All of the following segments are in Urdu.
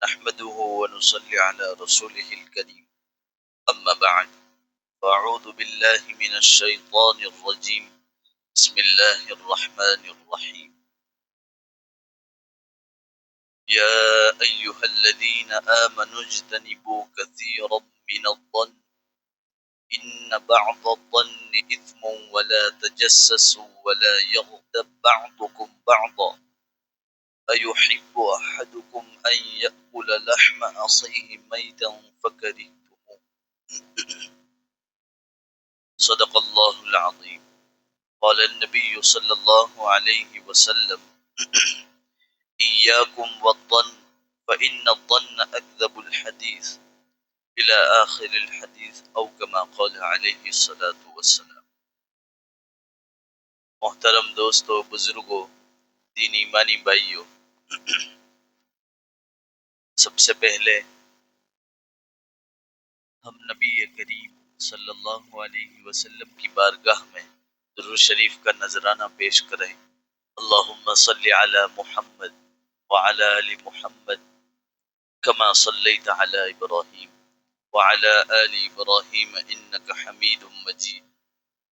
نحمده ونصلي على رسوله الكريم أما بعد فأعوذ بالله من الشيطان الرجيم بسم الله الرحمن الرحيم يا أيها الذين آمنوا اجتنبوا كثيرا من الظن إن بعض الظن إثم ولا تجسسوا ولا يغتب بعضكم بعضا أيحب أحدكم أن يأكل لحم أخيه ميتا فكرهتموه صدق الله العظيم قال النبي صلى الله عليه وسلم إياكم والظن فإن الظن أكذب الحديث إلى آخر الحديث أو كما قال عليه الصلاة والسلام. محترم دوستو، بزرگو، دینی ایمانی بھائیو، سب سے پہلے ہم نبی کریم صلی اللہ علیہ وسلم کی بارگاہ میں درود شریف کا نذرانہ پیش کریں. اللہم صلی علی محمد وعلی آل محمد کما صلیت علی ابراہیم وعلی آل ابراہیم انک حمید مجید.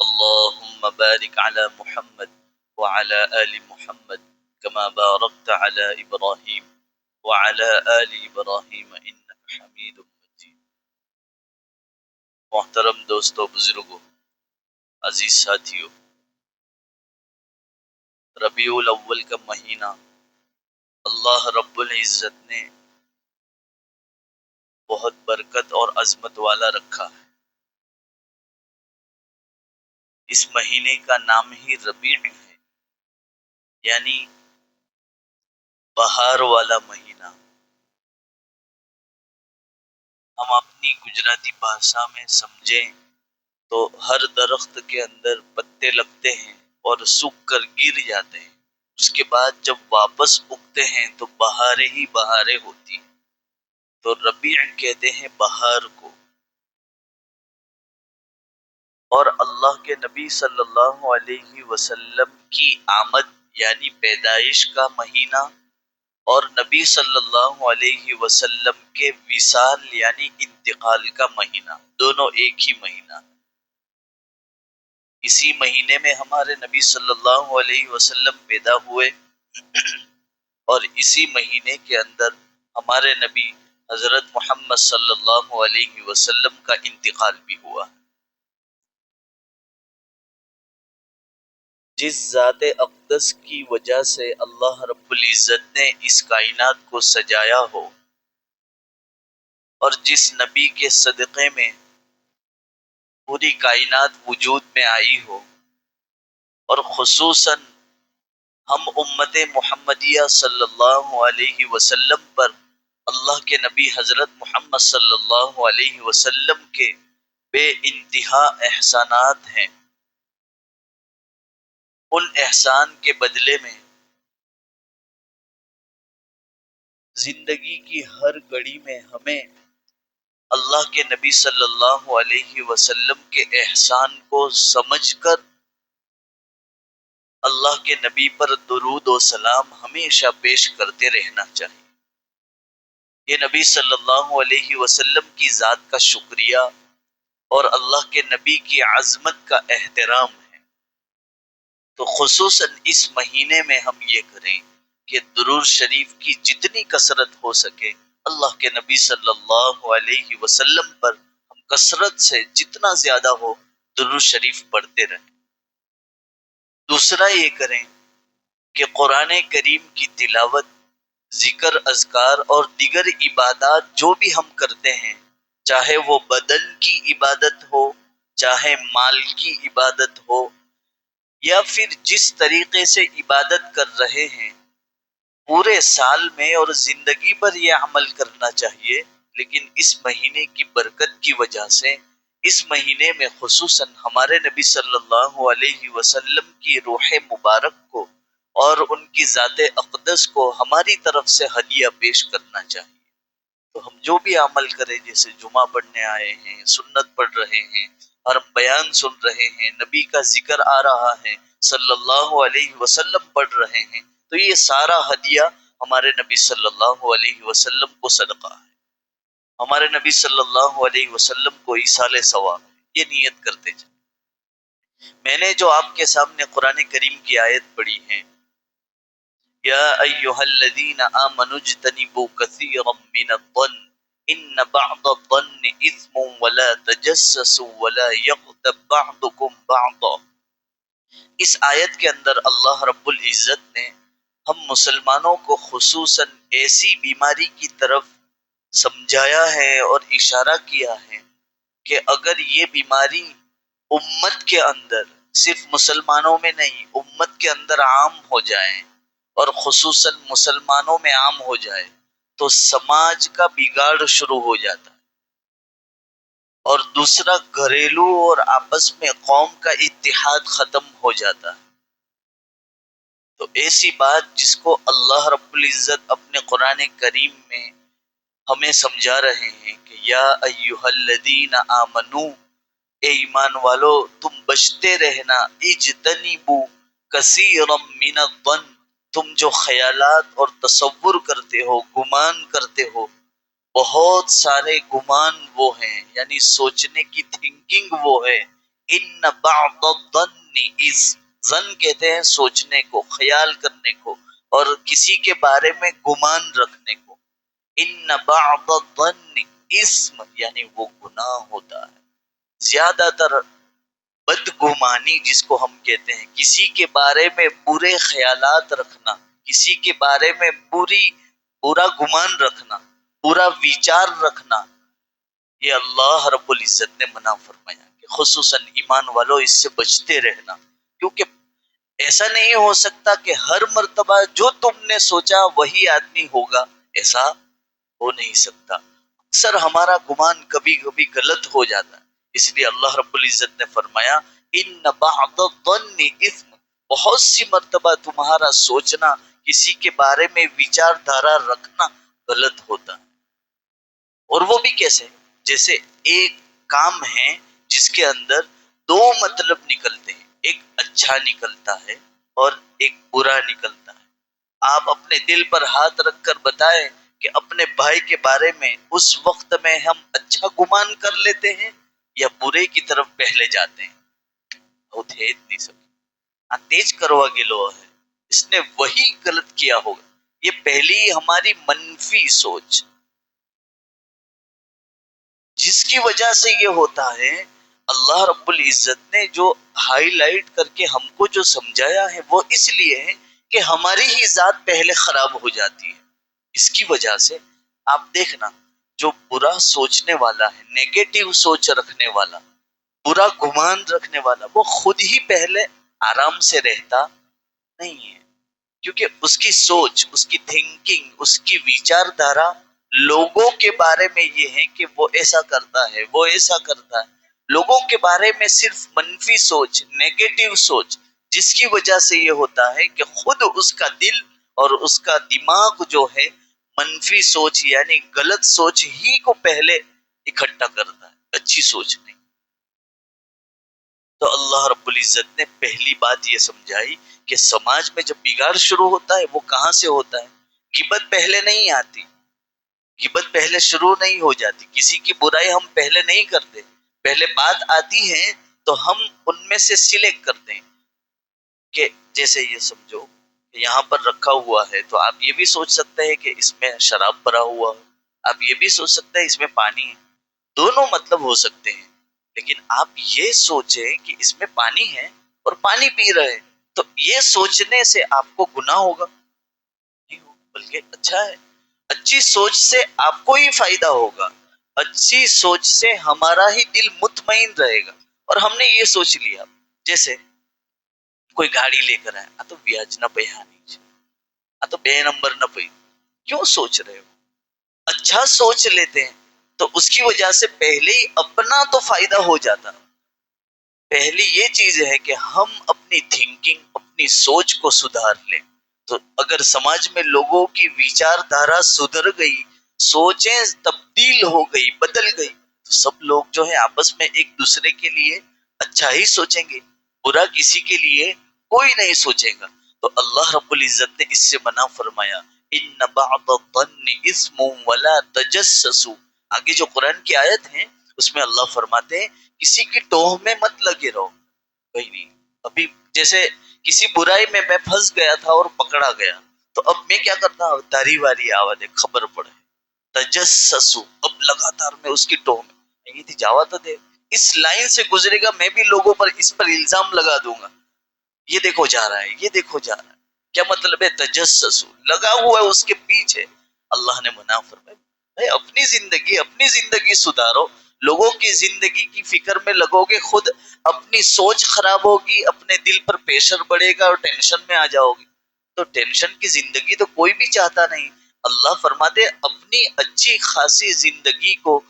اللہم بارک علی محمد وعلی آل محمد کما بارکت علی ابراہیم وعلی آل ابراہیم انک حمید مجید. محترم دوستو، بزرگو، عزیز ساتھیو، ربیع الاول کا مہینہ اللہ رب العزت نے بہت برکت اور عظمت والا رکھا ہے. اس مہینے کا نام ہی ربیع ہے، یعنی بہار والا مہینہ. ہم اپنی گجراتی بھاشا میں سمجھیں تو ہر درخت کے اندر پتے لگتے ہیں اور سوکھ کر گر جاتے ہیں، اس کے بعد جب واپس اگتے ہیں تو بہاریں ہی بہاریں ہوتی ہیں. تو ربیع کہتے ہیں بہار کو. اور اللہ کے نبی صلی اللہ علیہ وسلم کی آمد یعنی پیدائش کا مہینہ اور نبی صلی اللہ علیہ وسلم کے وصال یعنی انتقال کا مہینہ، دونوں ایک ہی مہینہ. اسی مہینے میں ہمارے نبی صلی اللہ علیہ وسلم پیدا ہوئے اور اسی مہینے کے اندر ہمارے نبی حضرت محمد صلی اللہ علیہ وسلم کا انتقال بھی ہوا. جس ذات اقدس کی وجہ سے اللہ رب العزت نے اس کائنات کو سجایا ہو اور جس نبی کے صدقے میں پوری کائنات وجود میں آئی ہو، اور خصوصاً ہم امت محمدیہ صلی اللہ علیہ وسلم پر اللہ کے نبی حضرت محمد صلی اللہ علیہ وسلم کے بے انتہا احسانات ہیں. ان احسان کے بدلے میں زندگی کی ہر گھڑی میں ہمیں اللہ کے نبی صلی اللہ علیہ وسلم کے احسان کو سمجھ کر اللہ کے نبی پر درود و سلام ہمیشہ پیش کرتے رہنا چاہیے. یہ نبی صلی اللہ علیہ وسلم کی ذات کا شکریہ اور اللہ کے نبی کی عظمت کا احترام ہے. تو خصوصاً اس مہینے میں ہم یہ کریں کہ درود شریف کی جتنی کثرت ہو سکے اللہ کے نبی صلی اللہ علیہ وسلم پر ہم کثرت سے جتنا زیادہ ہو درود شریف پڑھتے رہیں. دوسرا یہ کریں کہ قرآن کریم کی تلاوت، ذکر، اذکار اور دیگر عبادات جو بھی ہم کرتے ہیں، چاہے وہ بدن کی عبادت ہو، چاہے مال کی عبادت ہو، یا پھر جس طریقے سے عبادت کر رہے ہیں، پورے سال میں اور زندگی پر یہ عمل کرنا چاہیے. لیکن اس مہینے کی برکت کی وجہ سے اس مہینے میں خصوصاً ہمارے نبی صلی اللہ علیہ وسلم کی روح مبارک کو اور ان کی ذات اقدس کو ہماری طرف سے ہدیہ پیش کرنا چاہیے. تو ہم جو بھی عمل کریں، جیسے جمعہ پڑھنے آئے ہیں، سنت پڑھ رہے ہیں، اور ہم بیان سن رہے ہیں، نبی کا ذکر آ رہا ہے، صلی اللہ علیہ وسلم پڑھ رہے ہیں، تو یہ سارا ہدیہ ہمارے نبی صلی اللہ علیہ وسلم کو صدقہ ہے، ہمارے نبی صلی اللہ علیہ وسلم کو ایصال ثواب ہے، یہ نیت کرتے جائیں۔ میں نے جو آپ کے سامنے قرآن کریم کی آیت پڑھی ہے، یا ایھا الذین آمنوا اجتنبوا کثیرا من الظن ان بعض الظن اثم ولا تجسسوا ولا یغتب بعضکم بعضا۔ اس آیت کے اندر اللہ رب العزت نے ہم مسلمانوں کو خصوصاً ایسی بیماری کی طرف سمجھایا ہے اور اشارہ کیا ہے کہ اگر یہ بیماری امت کے اندر، صرف مسلمانوں میں نہیں، امت کے اندر عام ہو جائے اور خصوصاً مسلمانوں میں عام ہو جائے تو سماج کا بگاڑ شروع ہو جاتا ہے، اور دوسرا گھریلو اور آپس میں قوم کا اتحاد ختم ہو جاتا ہے۔ تو ایسی بات جس کو اللہ رب العزت اپنے قرآن کریم میں ہمیں سمجھا رہے ہیں کہ یا ایھا الذین آمنو، اے ایمان والو تم بچتے رہنا، اجتنبوا کثیرا من الظن، تم جو خیالات اور تصور کرتے ہو، گمان کرتے ہو، بہت سارے گمان وہ ہیں، یعنی سوچنے کی تھنکنگ وہ ہے۔ ان بعض الظن ظن کہتے ہیں سوچنے کو، خیال کرنے کو، اور کسی کے بارے میں گمان رکھنے کو۔ ان بعض الظن اسم، یعنی وہ گناہ ہوتا ہے۔ زیادہ تر بدگمانی جس کو ہم کہتے ہیں، کسی کے بارے میں برے خیالات رکھنا، کسی کے بارے میں برا گمان رکھنا، برا ویچار رکھنا، یہ اللہ رب العزت نے منع فرمایا کہ خصوصاً ایمان والو اس سے بچتے رہنا، کیونکہ ایسا نہیں ہو سکتا کہ ہر مرتبہ جو تم نے سوچا وہی آدمی ہوگا، ایسا ہو نہیں سکتا۔ اکثر ہمارا گمان کبھی کبھی غلط ہو جاتا ہے، اس لیے اللہ رب العزت نے فرمایا ان بعض الظن اثم، بہت سی مرتبہ تمہارا سوچنا، کسی کے بارے میں وچار دھارا رکھنا غلط ہوتا ہے۔ اور وہ بھی کیسے؟ جیسے ایک کام ہے جس کے اندر دو مطلب نکلتے ہیں، ایک اچھا نکلتا ہے اور ایک برا نکلتا ہے۔ آپ اپنے دل پر ہاتھ رکھ کر بتائیں کہ اپنے بھائی کے بارے میں اس وقت میں ہم اچھا گمان کر لیتے ہیں یا برے کی طرف پہلے جاتے ہیں؟ بہت ہے اتنی سب تیز کروا گلو ہے، اس نے وہی غلط کیا ہوگا، یہ پہلی ہماری منفی سوچ، جس کی وجہ سے یہ ہوتا ہے۔ اللہ رب العزت نے جو ہائی لائٹ کر کے ہم کو جو سمجھایا ہے وہ اس لیے ہے کہ ہماری ہی ذات پہلے خراب ہو جاتی ہے۔ اس کی وجہ سے آپ دیکھنا، جو برا سوچنے والا ہے، نیگیٹو سوچ رکھنے والا، برا گمان رکھنے والا، وہ خود ہی پہلے آرام سے رہتا نہیں ہے، کیونکہ اس کی سوچ، اس کی تھنکنگ، اس کی ویچار دھارا لوگوں کے بارے میں یہ ہے کہ وہ ایسا کرتا ہے، وہ ایسا کرتا ہے، لوگوں کے بارے میں صرف منفی سوچ، نیگیٹو سوچ، جس کی وجہ سے یہ ہوتا ہے کہ خود اس کا دل اور اس کا دماغ جو ہے منفی سوچ یعنی غلط سوچ ہی کو پہلے اکٹھا کرتا ہے، اچھی سوچ نہیں۔ تو اللہ رب العزت نے پہلی بات یہ سمجھائی کہ سماج میں جب بگاڑ شروع ہوتا ہے وہ کہاں سے ہوتا ہے؟ غیبت پہلے نہیں آتی، غیبت پہلے شروع نہیں ہو جاتی، کسی کی برائی ہم پہلے نہیں کرتے، پہلے بات آتی ہے تو ہم ان میں سے سلیکٹ کرتے ہیں، کہ جیسے یہ سمجھو کہ یہاں پر رکھا ہوا ہے تو آپ یہ بھی سوچ سکتے ہیں کہ اس میں شراب بھرا ہوا ہے، آپ یہ بھی سوچ سکتے ہیں اس میں پانی ہے، دونوں مطلب ہو سکتے ہیں، لیکن آپ یہ سوچیں کہ اس میں پانی ہے اور پانی پی رہے ہیں، تو یہ سوچنے سے آپ کو گناہ ہوگا نہیں ہوگا، بلکہ اچھا ہے۔ اچھی سوچ سے آپ کو ہی فائدہ ہوگا، اچھی سوچ سے ہمارا ہی دل مطمئن رہے گا، اور ہم نے یہ سوچ لیا، جیسے کوئی گاڑی لے کر آئے تو بیاج نہ پہ تو بے نمبر نہ پہ، کیوں سوچ رہے ہو؟ اچھا سوچ لیتے ہیں تو اس کی وجہ سے پہلے ہی اپنا تو فائدہ ہو جاتا۔ پہلی یہ چیز ہے کہ ہم اپنی تھنکنگ، اپنی سوچ کو سدھار لیں، تو اگر سماج میں لوگوں کی ویچار دھارا سدھر گئی، سوچیں تبدیل ہو گئی، بدل گئی، تو سب لوگ جو ہے آپس میں ایک دوسرے کے لیے اچھا ہی سوچیں گے، برا کسی کے لیے کوئی نہیں سوچے گا۔ تو اللہ رب العزت نے اس سے منع فرمایا ان بعض الظن اثم ولا تجسسوا. آگے جو قرآن کی آیت ہے اس میں اللہ فرماتے ہیں کسی کی ٹوہ میں مت لگے رہو. کوئی نہیں. ابھی جیسے کسی برائی میں پھنس گیا تھا اور پکڑا گیا تو اب میں کیا کرتا ہوں, داری واری آواز خبر پڑے تجسسو, اب لگاتار میں اس کی ٹوہ میں یہ تھی جاوا تو دے, اس لائن سے گزرے گا میں بھی لوگوں پر اس پر الزام لگا دوں گا, یہ دیکھو جا رہا ہے, یہ دیکھو جا رہا ہے. کیا مطلب ہے تجسسو, لگا ہوا ہے اس کے پیچھے. اللہ نے منع فرمایا اپنی زندگی سدھارو. لوگوں کی زندگی کی فکر میں لگو گے خود اپنی سوچ خراب ہوگی, اپنے دل پر پریشر بڑھے گا اور ٹینشن میں آ جاؤ گی. تو ٹینشن کی زندگی تو کوئی بھی چاہتا نہیں. اللہ فرماتے اپنی اچھی خاصی زندگی کو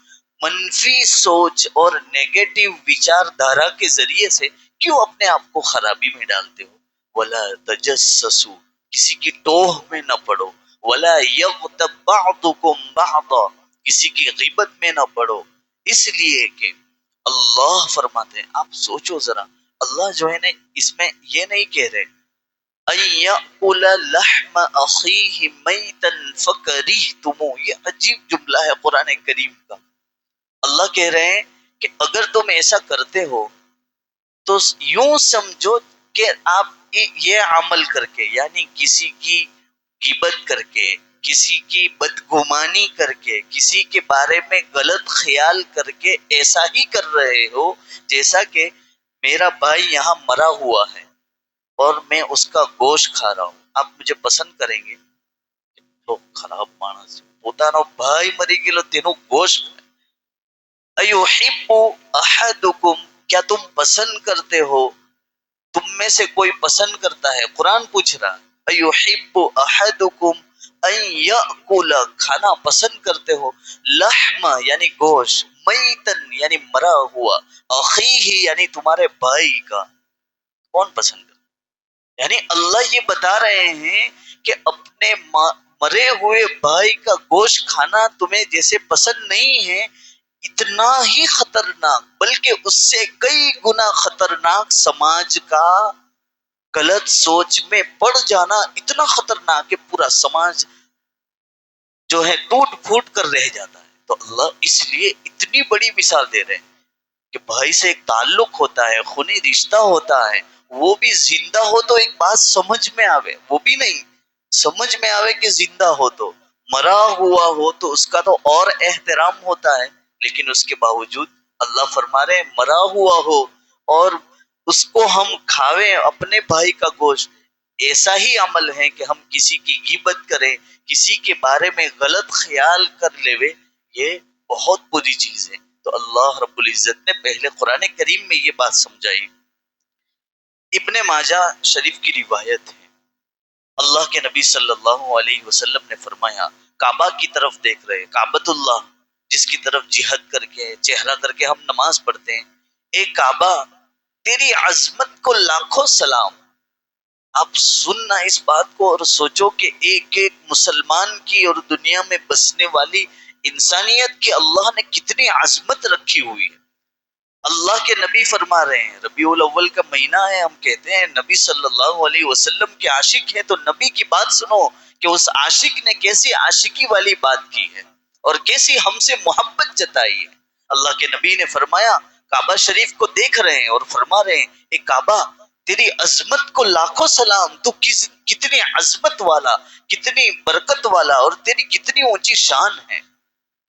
منفی سوچ اور نیگیٹو وچار دھارا کے ذریعے سے کیوں اپنے آپ کو خرابی میں ڈالتے ہو. ولا تجسسو, کسی کی ٹوہ میں نہ پڑو. ولا یغتب بعضکم بعضا, کسی کی غیبت میں نہ پڑو. اس لیے کہ اللہ فرماتے ہیں, آپ سوچو ذرا, اللہ جو ہے نا اس میں یہ نہیں کہہ رہے ان یأکل لحم اخیہ میتا فکرہتموہ, یہ عجیب جملہ ہے قرآن کریم کا. اللہ کہہ رہے ہیں کہ اگر تم ایسا کرتے ہو تو یوں سمجھو کہ آپ یہ عمل کر کے, یعنی کسی کی غیبت کر کے, کسی کی بدگمانی کر کے, کسی کے بارے میں غلط خیال کر کے ایسا ہی کر رہے ہو جیسا کہ میرا بھائی یہاں مرا ہوا ہے اور میں اس کا گوشت کھا رہا ہوں, آپ مجھے پسند کریں گے؟ تو خراب مانس پوتانو بھائی مری گلو تینوں گوشت. ایحب احدکم, کیا تم پسند کرتے ہو, تم میں سے کوئی پسند کرتا ہے؟ قرآن پوچھ رہا ایحب احدکم ان یأکل, کھانا پسند کرتے ہو, لحم یعنی گوشت, میتن یعنی مرا ہوا, اخیہ یعنی تمہارے بھائی کا. کون پسند کرتا؟ یعنی اللہ یہ بتا رہے ہیں کہ اپنے مرے ہوئے بھائی کا گوشت کھانا تمہیں جیسے پسند نہیں ہے, اتنا ہی خطرناک بلکہ اس سے کئی گنا خطرناک سماج کا غلط سوچ میں پڑ جانا اتنا خطرناک کہ پورا سماج جو ہے ٹوٹ پھوٹ کر رہ جاتا ہے. تو اللہ اس لیے اتنی بڑی مثال دے رہے ہیں کہ بھائی سے ایک تعلق ہوتا ہے, خونی رشتہ ہوتا ہے, وہ بھی زندہ ہو تو ایک بات سمجھ میں آوے, وہ بھی نہیں سمجھ میں آوے کہ زندہ ہو, تو مرا ہوا ہو تو اس کا تو اور احترام ہوتا ہے. لیکن اس کے باوجود اللہ فرما رہے ہیں مرا ہوا ہو اور اس کو ہم کھاویں اپنے بھائی کا گوشت, ایسا ہی عمل ہے کہ ہم کسی کی غیبت کریں, کسی کے بارے میں غلط خیال کر لیوے, یہ بہت بری چیز ہے. تو اللہ رب العزت نے پہلے قرآن کریم میں یہ بات سمجھائی. ابن ماجہ شریف کی روایت ہے, اللہ کے نبی صلی اللہ علیہ وسلم نے فرمایا, کعبہ کی طرف دیکھ رہے, کعبۃ اللہ جس کی طرف جہت کر کے چہرہ کر کے ہم نماز پڑھتے ہیں, اے کعبہ تیری عظمت کو لاکھوں سلام. آپ سننا اس بات کو اور سوچو کہ ایک ایک مسلمان کی اور دنیا میں بسنے والی انسانیت کی اللہ نے کتنی عظمت رکھی ہوئی ہے. اللہ کے نبی فرما رہے ہیں, ربیع الاول کا مہینہ ہے, ہم کہتے ہیں نبی صلی اللہ علیہ وسلم کے عاشق ہیں, تو نبی کی بات سنو کہ اس عاشق نے کیسی عاشقی والی بات کی ہے اور کیسی ہم سے محبت جتائی ہے. اللہ کے نبی نے فرمایا کعبہ شریف کو دیکھ رہے ہیں اور فرما رہے ہیں اے کعبہ تیری عظمت کو لاکھوں سلام, تو کتنی عظمت والا, کتنی برکت والا اور تیری کتنی اونچی شان ہے.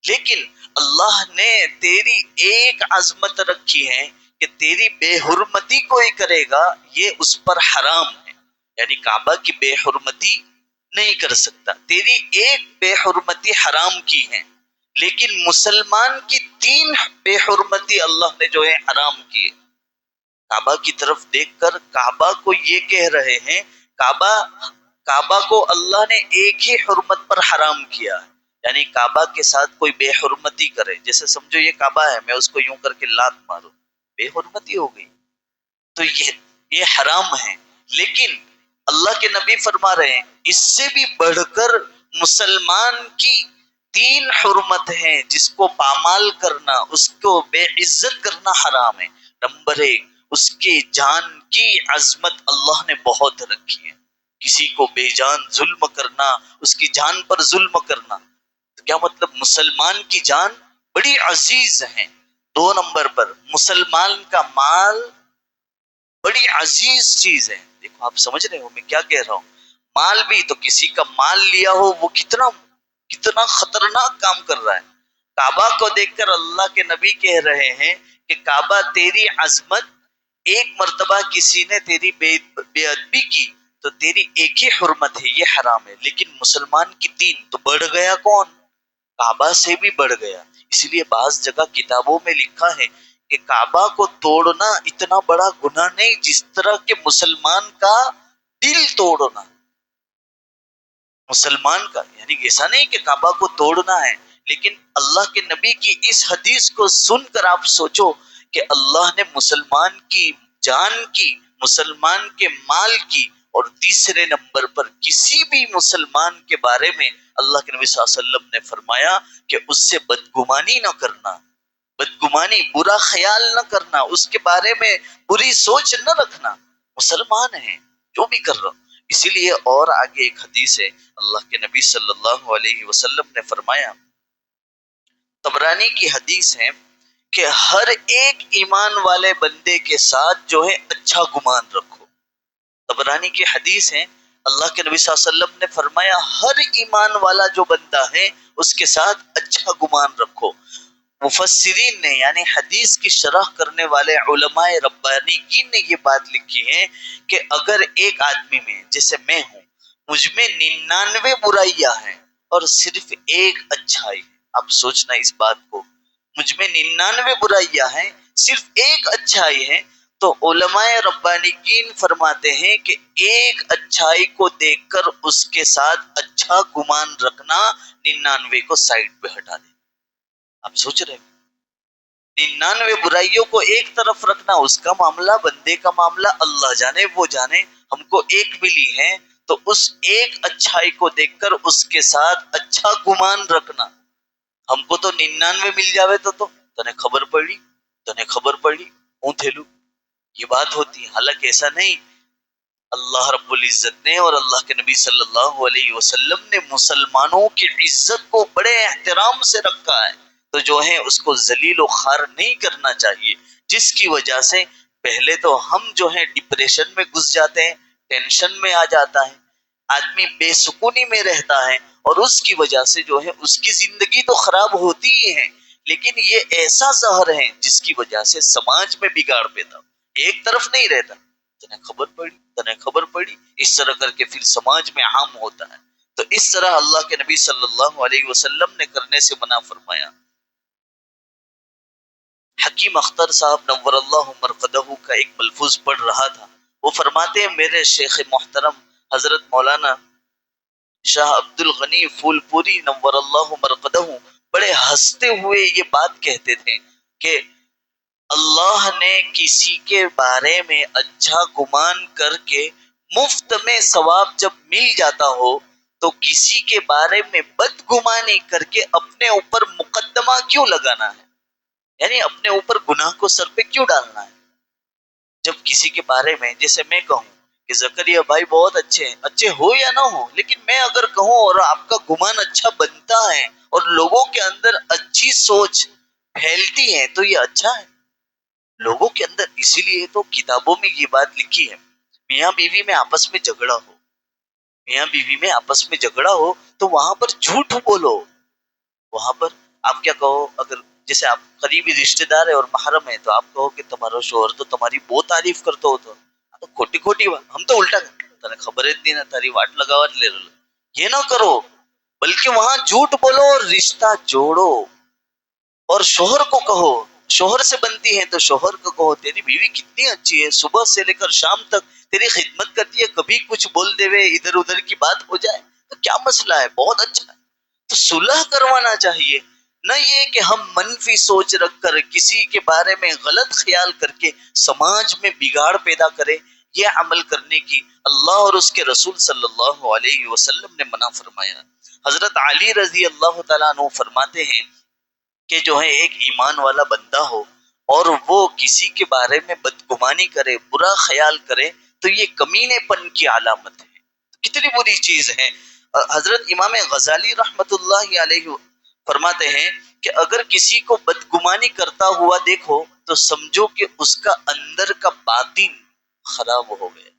لیکن اللہ نے تیری ایک عظمت رکھی ہے کہ تیری بے حرمتی کوئی کرے گا یہ اس پر حرام ہے, یعنی کعبہ کی بے حرمتی نہیں کر سکتا. تیری ایک بے حرمتی حرام کی ہے, لیکن مسلمان کی 3 بے حرمتی اللہ نے جو ہے حرام کی ہے. کعبہ کی طرف دیکھ کر کعبہ کو یہ کہہ رہے ہیں, کعبہ کو اللہ نے ایک ہی حرمت پر حرام کیا ہے, یعنی کعبہ کے ساتھ کوئی بے حرمتی کرے, جیسے سمجھو یہ کعبہ ہے میں اس کو یوں کر کے لات ماروں, بے حرمتی ہو گئی, تو یہ حرام ہے. لیکن اللہ کے نبی فرما رہے ہیں اس سے بھی بڑھ کر مسلمان کی 3 حرمت ہیں جس کو پامال کرنا, اس کو بے عزت کرنا حرام ہے. نمبر 1, اس کی جان کی عظمت اللہ نے بہت رکھی ہے کسی کو بے جان ظلم کرنا، اس کی جان پر ظلم کرنا، تو کیا مطلب مسلمان کی جان بڑی عزیز ہے۔ 2 نمبر پر مسلمان کا مال بڑی عزیز چیز ہے۔ دیکھو آپ سمجھ رہے ہو میں کیا کہہ رہا ہوں؟ مال بھی تو کسی کا مال لیا ہو وہ کتنا کتنا خطرناک کام کر رہا ہے۔ کعبہ کو دیکھ کر اللہ کے نبی کہہ رہے ہیں کہ کعبہ تیری عظمت، ایک مرتبہ کسی نے تیری بے ادبی کی تو تیری ایک ہی حرمت ہے، یہ حرام ہے، لیکن مسلمان کی 3 تو بڑھ گیا کون؟ کعبہ سے بھی بڑھ گیا۔ اسی لیے بعض جگہ کتابوں میں لکھا ہے کہ کعبہ کو توڑنا اتنا بڑا گناہ نہیں جس طرح کہ مسلمان کا دل توڑنا۔ مسلمان کا یعنی ایسا نہیں کہ کعبہ کو توڑنا ہے، لیکن اللہ کے نبی کی اس حدیث کو سن کر آپ سوچو کہ اللہ نے مسلمان کی جان کی، مسلمان کے مال کی، اور تیسرے نمبر پر کسی بھی مسلمان کے بارے میں اللہ کے نبی صلی اللہ علیہ وسلم نے فرمایا کہ اس سے بدگمانی نہ کرنا، بدگمانی، برا خیال نہ کرنا، اس کے بارے میں بری سوچ نہ رکھنا۔ مسلمان ہیں جو بھی کر رہا ہوں۔ اسی لیے اور آگے ایک حدیث ہے، اللہ کے نبی صلی اللہ علیہ وسلم نے فرمایا، طبرانی کی حدیث ہے کہ ہر ایک ایمان والے بندے کے ساتھ جو ہے اچھا گمان رکھو۔ طبرانی کی حدیث ہے، اللہ کے نبی صلی اللہ علیہ وسلم نے فرمایا ہر ایمان والا جو بندہ ہے اس کے ساتھ اچھا گمان رکھو۔ مفسرین نے یعنی حدیث کی شرح کرنے والے علماء ربانیین نے یہ بات لکھی ہے کہ اگر ایک آدمی میں، جیسے میں ہوں، مجھ میں 99 برائیاں ہیں اور صرف ایک اچھائی ہے، آپ سوچنا اس بات کو، مجھ میں 99 برائیاں ہیں صرف ایک اچھائی ہے، تو علماء ربانیین فرماتے ہیں کہ ایک اچھائی کو دیکھ کر اس کے ساتھ اچھا گمان رکھنا، 99 کو سائڈ پہ ہٹا دے۔ آپ سوچ رہے ہیں 99 برائیوں کو ایک طرف رکھنا، اس کا معاملہ، بندے کا معاملہ اللہ جانے، وہ جانے، ہم کو ایک ملی ہے تو اس ایک اچھائی کو دیکھ کر اس کے ساتھ اچھا گمان رکھنا۔ ہم کو تو 99 مل جاوے تو تنے خبر پڑی، تنے خبر پڑی، اون تھیلو، یہ بات ہوتی ہے۔ حالانکہ ایسا نہیں، اللہ رب العزت نے اور اللہ کے نبی صلی اللہ علیہ وسلم نے مسلمانوں کی عزت کو بڑے احترام سے رکھا ہے، تو جو ہے اس کو ذلیل و خوار نہیں کرنا چاہیے، جس کی وجہ سے پہلے تو ہم جو ہے ڈپریشن میں گھس جاتے ہیں، ٹینشن میں آ جاتا ہے، آدمی بے سکونی میں رہتا ہے، اور اس کی وجہ سے جو ہے اس کی زندگی تو خراب ہوتی ہی ہے، لیکن یہ ایسا زہر ہے جس کی وجہ سے سماج میں بگاڑ پیدا، ایک طرف نہیں رہتا، تنہیں خبر پڑی، تنہیں خبر پڑی، اس طرح کر کے پھر سماج میں عام ہوتا ہے۔ تو اس طرح اللہ کے نبی صلی اللہ علیہ وسلم نے کرنے سے منع فرمایا۔ حکیم اختر صاحب نور اللہ مرقدہ کا ایک ملفوظ پڑھ رہا تھا، وہ فرماتے ہیں میرے شیخ محترم حضرت مولانا شاہ عبد الغنی پھول پوری نور اللہ مرقدہ بڑے ہنستے ہوئے یہ بات کہتے تھے کہ اللہ نے کسی کے بارے میں اچھا گمان کر کے مفت میں ثواب جب مل جاتا ہو تو کسی کے بارے میں بدگمانی کر کے اپنے اوپر مقدمہ کیوں لگانا ہے؟ یعنی اپنے اوپر گناہ کو سر پہ کیوں ڈالنا ہے؟ جب کسی کے بارے میں، جیسے میں کہوں کہ زکریا بھائی بہت اچھے ہیں، اچھے ہو یا نہ ہو، لیکن میں اگر کہوں اور آپ کا گمان اچھا بنتا ہے اور لوگوں کے اندر اچھی سوچ پھیلتی ہے تو یہ اچھا ہے لوگوں کے اندر۔ اسی لیے تو کتابوں میں یہ بات لکھی ہے، میاں بیوی میں آپس میں جھگڑا ہو، میاں بیوی میں آپس میں جھگڑا ہو تو وہاں پر جھوٹ بولو، وہاں پر آپ کیا کہو، اگر جیسے آپ قریبی رشتہ دار ہے اور محرم ہے تو آپ کہو کہ تمہارا شوہر تو تمہاری بہت تعریف کرتا ہو، تو کھوٹی کھوٹی بات، ہم تو الٹا تنے خبر اتنی نہ تاری واٹ لگاوٹ لے لو، یہ نہ کرو، بلکہ وہاں جھوٹ بولو اور رشتہ جوڑو، اور شوہر کو کہو، شوہر سے بنتی ہے تو شوہر کو کہو تیری بیوی کتنی اچھی ہے، صبح سے لے کر شام تک تیری خدمت کرتی ہے، کبھی کچھ بول دے وے ادھر ادھر کی بات ہو جائے تو کیا مسئلہ ہے، بہت اچھا ہے۔ تو صلح کروانا چاہیے، نہ یہ کہ ہم منفی سوچ رکھ کر کسی کے بارے میں غلط خیال کر کے سماج میں بگاڑ پیدا کرے، یہ عمل کرنے کی اللہ اور اس کے رسول صلی اللہ علیہ وسلم نے منع فرمایا۔ حضرت علی رضی اللہ تعالیٰ عنہ فرماتے ہیں کہ جو ہے ایک ایمان والا بندہ ہو اور وہ کسی کے بارے میں بدگمانی کرے، برا خیال کرے، تو یہ کمینے پن کی علامت ہے۔ کتنی بری چیز ہے۔ حضرت امام غزالی رحمت اللہ علیہ فرماتے ہیں کہ اگر کسی کو بدگمانی کرتا ہوا دیکھو تو سمجھو کہ اس کا اندر کا باطن خراب ہو گیا،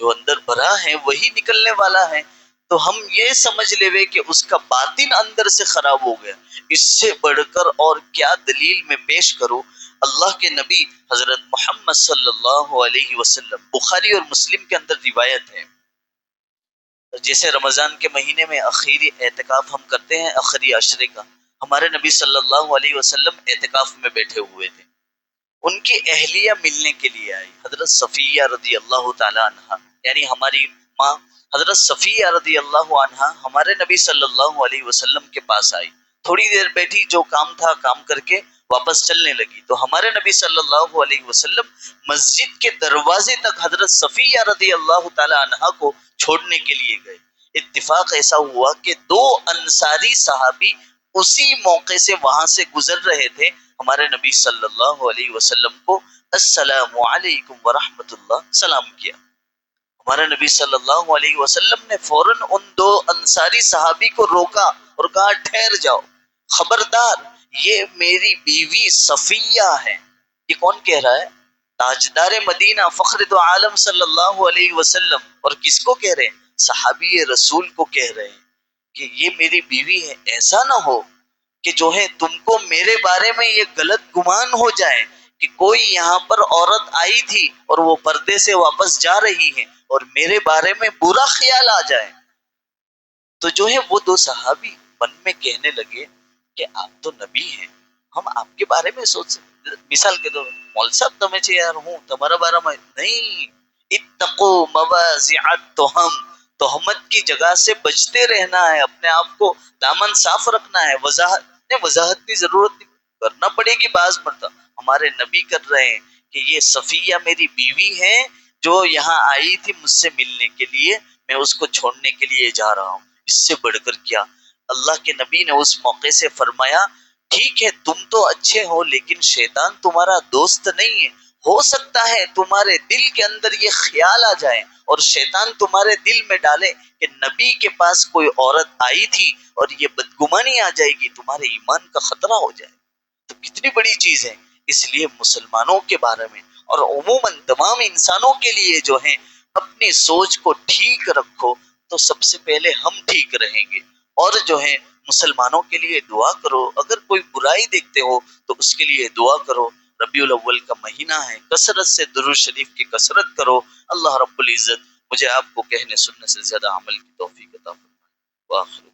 جو اندر بھرا ہے وہی نکلنے والا ہے، تو ہم یہ سمجھ لے کہ اس کا باطن اندر سے خراب ہو گیا۔ اس سے بڑھ کر اور کیا دلیل میں پیش کروں؟ اللہ کے نبی حضرت محمد صلی اللہ علیہ وسلم، بخاری اور مسلم کے اندر روایت ہے، جیسے رمضان کے مہینے میں آخری اعتکاف ہم کرتے ہیں، آخری عشرے کا، ہمارے نبی صلی اللہ علیہ وسلم اعتکاف میں بیٹھے ہوئے تھے، ان کی اہلیہ ملنے کے لیے آئی، حضرت صفیہ رضی اللہ تعالی عنہا، یعنی ہماری ماں حضرت صفیہ رضی اللہ عنہا ہمارے نبی صلی اللہ علیہ وسلم کے پاس آئی، تھوڑی دیر بیٹھی، جو کام تھا کام کر کے واپس چلنے لگی، تو ہمارے نبی صلی اللہ علیہ وسلم مسجد کے دروازے تک حضرت صفیہ رضی اللہ تعالی عنہا کو چھوڑنے کے لیے گئے۔ اتفاق ایسا ہوا کہ دو انصاری صحابی اسی موقع سے وہاں سے گزر رہے تھے، ہمارے نبی صلی اللہ علیہ وسلم کو السلام علیکم ورحمۃ اللہ سلام کیا۔ ہمارے نبی صلی اللہ علیہ وسلم نے فوراً ان دو انصاری صحابی کو روکا اور کہا ٹھہر جاؤ، خبردار، یہ میری بیوی صفیہ ہے۔ یہ کون کہہ رہا ہے؟ تاجدار مدینہ فخر دو عالم صلی اللہ علیہ وسلم، اور کس کو کہہ رہے ہیں؟ صحابی رسول کو کہہ رہے ہیں کہ یہ میری بیوی ہے۔ ایسا نہ ہو کہ جو ہے تم کو میرے بارے میں یہ غلط گمان ہو جائے کہ کوئی یہاں پر عورت آئی تھی اور وہ پردے سے واپس جا رہی ہے اور میرے بارے میں برا خیال آ جائے۔ تو جو ہے وہ دو صحابی من میں کہنے لگے کہ آپ تو نبی ہیں، ہم آپ کے بارے میں سوچ سکتے، مثال کے طور مول صاحب تمہیں چاہیے یار ہوں تمہارا بارے میں نہیں، اتقو مواضع التہم، تہمت کی جگہ سے بچتے رہنا ہے، اپنے آپ کو دامن صاف رکھنا ہے، وضاحت کی ضرورت نہیں، کرنا پڑے گی بعض مرتبہ، ہمارے نبی کر رہے ہیں کہ یہ صفیہ میری بیوی ہے جو یہاں آئی تھی مجھ سے ملنے کے لیے، میں اس کو چھوڑنے کے لیے جا رہا ہوں۔ اس سے بڑھ کر کیا؟ اللہ کے نبی نے اس موقع سے فرمایا ٹھیک ہے تم تو اچھے ہو لیکن شیطان تمہارا دوست نہیں ہے، ہو سکتا ہے تمہارے دل کے اندر یہ خیال آ جائے اور شیطان تمہارے دل میں ڈالے کہ نبی کے پاس کوئی عورت آئی تھی اور یہ بدگمانی آ جائے گی، تمہارے ایمان کا خطرہ ہو جائے، تو کتنی بڑی چیز ہے۔ اس لیے مسلمانوں کے بارے میں اور عموماً تمام انسانوں کے لیے جو ہے اپنی سوچ کو ٹھیک رکھو تو سب سے پہلے ہم ٹھیک رہیں گے، اور جو ہے مسلمانوں کے لیے دعا کرو، اگر کوئی برائی دیکھتے ہو تو اس کے لیے دعا کرو۔ ربیع الاول کا مہینہ ہے، کثرت سے درود شریف کی کثرت کرو، اللہ رب العزت مجھے آپ کو کہنے سننے سے زیادہ عمل کی توفیق عطا فرمائے۔ وآخر